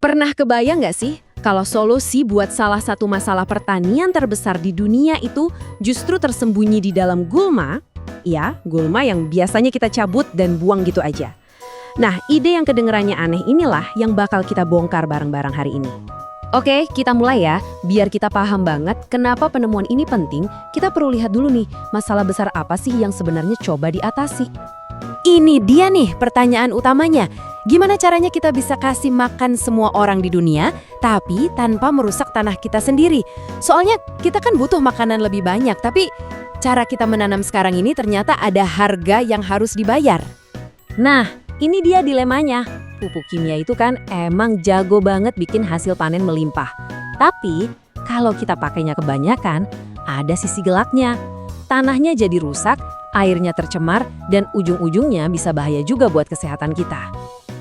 Pernah kebayang nggak sih kalau solusi buat salah satu masalah pertanian terbesar di dunia itu justru tersembunyi di dalam gulma? Ya, gulma yang biasanya kita cabut dan buang gitu aja. Nah, ide yang kedengerannya aneh inilah yang bakal kita bongkar bareng-bareng hari ini. Oke, kita mulai ya. Biar kita paham banget kenapa penemuan ini penting, kita perlu lihat dulu nih, masalah besar apa sih yang sebenarnya coba diatasi. Ini dia nih pertanyaan utamanya. Gimana caranya kita bisa kasih makan semua orang di dunia, tapi tanpa merusak tanah kita sendiri? Soalnya kita kan butuh makanan lebih banyak, tapi cara kita menanam sekarang ini ternyata ada harga yang harus dibayar. Nah, ini dia dilemanya. Pupuk kimia itu kan emang jago banget bikin hasil panen melimpah. Tapi, kalau kita pakainya kebanyakan, ada sisi gelapnya. Tanahnya jadi rusak, airnya tercemar, dan ujung-ujungnya bisa bahaya juga buat kesehatan kita.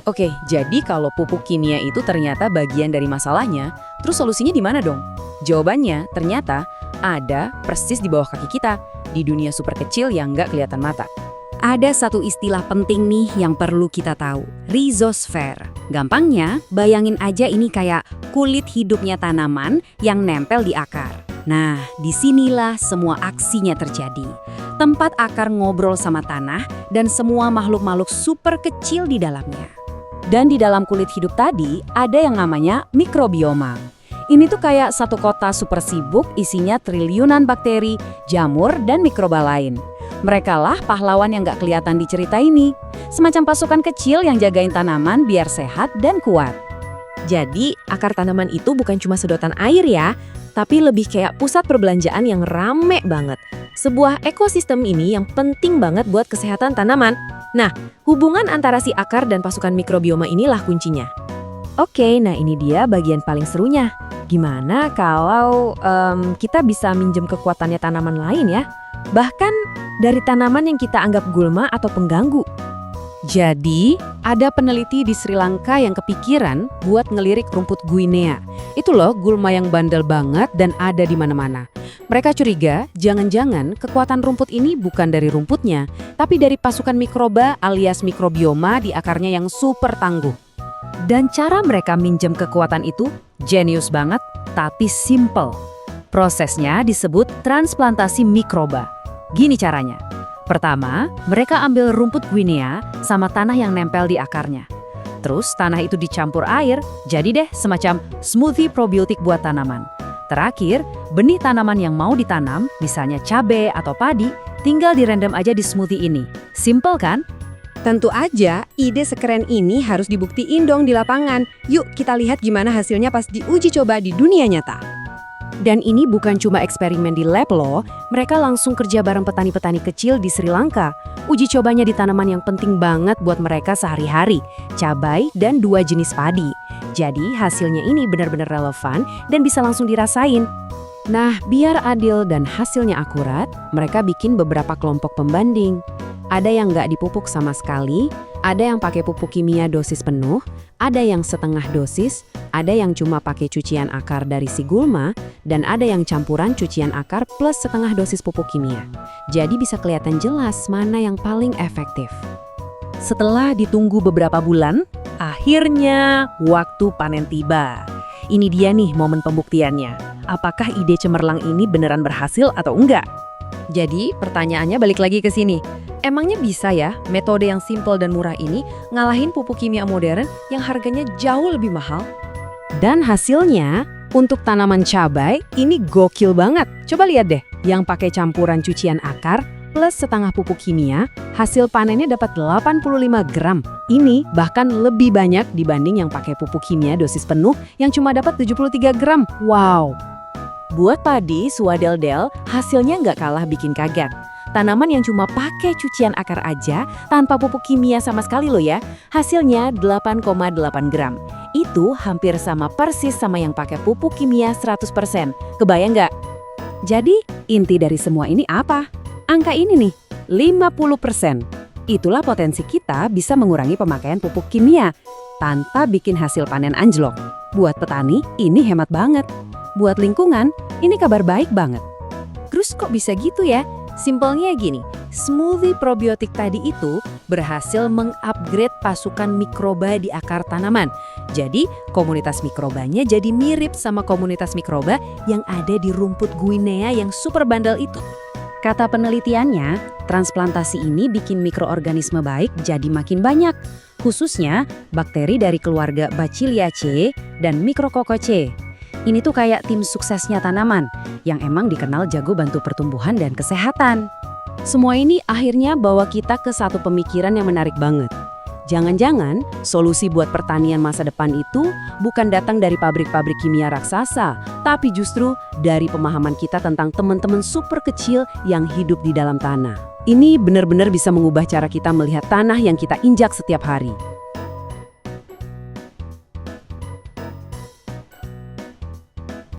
Oke, jadi kalau pupuk kimia itu ternyata bagian dari masalahnya, terus solusinya di mana dong? Jawabannya ternyata ada persis di bawah kaki kita, di dunia super kecil yang nggak kelihatan mata. Ada satu istilah penting nih yang perlu kita tahu, rhizosfer. Gampangnya, bayangin aja ini kayak kulit hidupnya tanaman yang nempel di akar. Nah, disinilah semua aksinya terjadi. Tempat akar ngobrol sama tanah dan semua makhluk-makhluk super kecil di dalamnya. Dan di dalam kulit hidup tadi ada yang namanya mikrobioma. Ini tuh kayak satu kota super sibuk isinya triliunan bakteri, jamur, dan mikroba lain. Merekalah pahlawan yang gak kelihatan di cerita ini. Semacam pasukan kecil yang jagain tanaman biar sehat dan kuat. Jadi, akar tanaman itu bukan cuma sedotan air ya, tapi lebih kayak pusat perbelanjaan yang rame banget. Sebuah ekosistem ini yang penting banget buat kesehatan tanaman. Nah, hubungan antara si akar dan pasukan mikrobioma inilah kuncinya. Oke, nah ini dia bagian paling serunya. Gimana kalau kita bisa minjem kekuatannya tanaman lain ya? Bahkan dari tanaman yang kita anggap gulma atau pengganggu. Jadi, ada peneliti di Sri Lanka yang kepikiran buat ngelirik rumput Guinea. Itu loh gulma yang bandel banget dan ada di mana-mana. Mereka curiga, jangan-jangan kekuatan rumput ini bukan dari rumputnya, tapi dari pasukan mikroba alias mikrobioma di akarnya yang super tangguh. Dan cara mereka minjem kekuatan itu jenius banget, tapi simple. Prosesnya disebut transplantasi mikroba. Gini caranya. Pertama, mereka ambil rumput Guinea sama tanah yang nempel di akarnya. Terus tanah itu dicampur air, jadi deh semacam smoothie probiotik buat tanaman. Terakhir, benih tanaman yang mau ditanam, misalnya cabai atau padi, tinggal direndam aja di smoothie ini. Simple kan? Tentu aja, ide sekeren ini harus dibuktiin dong di lapangan. Yuk kita lihat gimana hasilnya pas diuji coba di dunia nyata. Dan ini bukan cuma eksperimen di lab loh, mereka langsung kerja bareng petani-petani kecil di Sri Lanka. Uji cobanya di tanaman yang penting banget buat mereka sehari-hari, cabai dan 2 jenis padi. Jadi hasilnya ini benar-benar relevan dan bisa langsung dirasain. Nah, biar adil dan hasilnya akurat, mereka bikin beberapa kelompok pembanding. Ada yang nggak dipupuk sama sekali, ada yang pakai pupuk kimia dosis penuh, ada yang setengah dosis, ada yang cuma pakai cucian akar dari si gulma, dan ada yang campuran cucian akar plus setengah dosis pupuk kimia. Jadi bisa kelihatan jelas mana yang paling efektif. Setelah ditunggu beberapa bulan, akhirnya waktu panen tiba. Ini dia nih momen pembuktiannya. Apakah ide cemerlang ini beneran berhasil atau enggak? Jadi pertanyaannya balik lagi ke sini. Emangnya bisa ya metode yang simpel dan murah ini ngalahin pupuk kimia modern yang harganya jauh lebih mahal? Dan hasilnya, untuk tanaman cabai ini gokil banget. Coba lihat deh, yang pakai campuran cucian akar plus setengah pupuk kimia, hasil panennya dapat 85 gram. Ini bahkan lebih banyak dibanding yang pakai pupuk kimia dosis penuh yang cuma dapat 73 gram. Wow! Buat padi, swadel-del, hasilnya nggak kalah bikin kaget. Tanaman yang cuma pakai cucian akar aja, tanpa pupuk kimia sama sekali loh ya, hasilnya 8,8 gram. Itu hampir sama persis sama yang pakai pupuk kimia 100%. Kebayang nggak? Jadi, inti dari semua ini apa? Angka ini nih, 50%. Itulah potensi kita bisa mengurangi pemakaian pupuk kimia, tanpa bikin hasil panen anjlok. Buat petani, ini hemat banget. Buat lingkungan, ini kabar baik banget. Terus kok bisa gitu ya? Simpelnya gini, smoothie probiotik tadi itu berhasil mengupgrade pasukan mikroba di akar tanaman. Jadi, komunitas mikrobanya jadi mirip sama komunitas mikroba yang ada di rumput Guinea yang super bandel itu. Kata penelitiannya, transplantasi ini bikin mikroorganisme baik jadi makin banyak, khususnya bakteri dari keluarga Bacilliaceae dan Micrococcus. Ini tuh kayak tim suksesnya tanaman yang emang dikenal jago bantu pertumbuhan dan kesehatan. Semua ini akhirnya bawa kita ke satu pemikiran yang menarik banget. Jangan-jangan solusi buat pertanian masa depan itu bukan datang dari pabrik-pabrik kimia raksasa, tapi justru dari pemahaman kita tentang teman-teman super kecil yang hidup di dalam tanah. Ini benar-benar bisa mengubah cara kita melihat tanah yang kita injak setiap hari.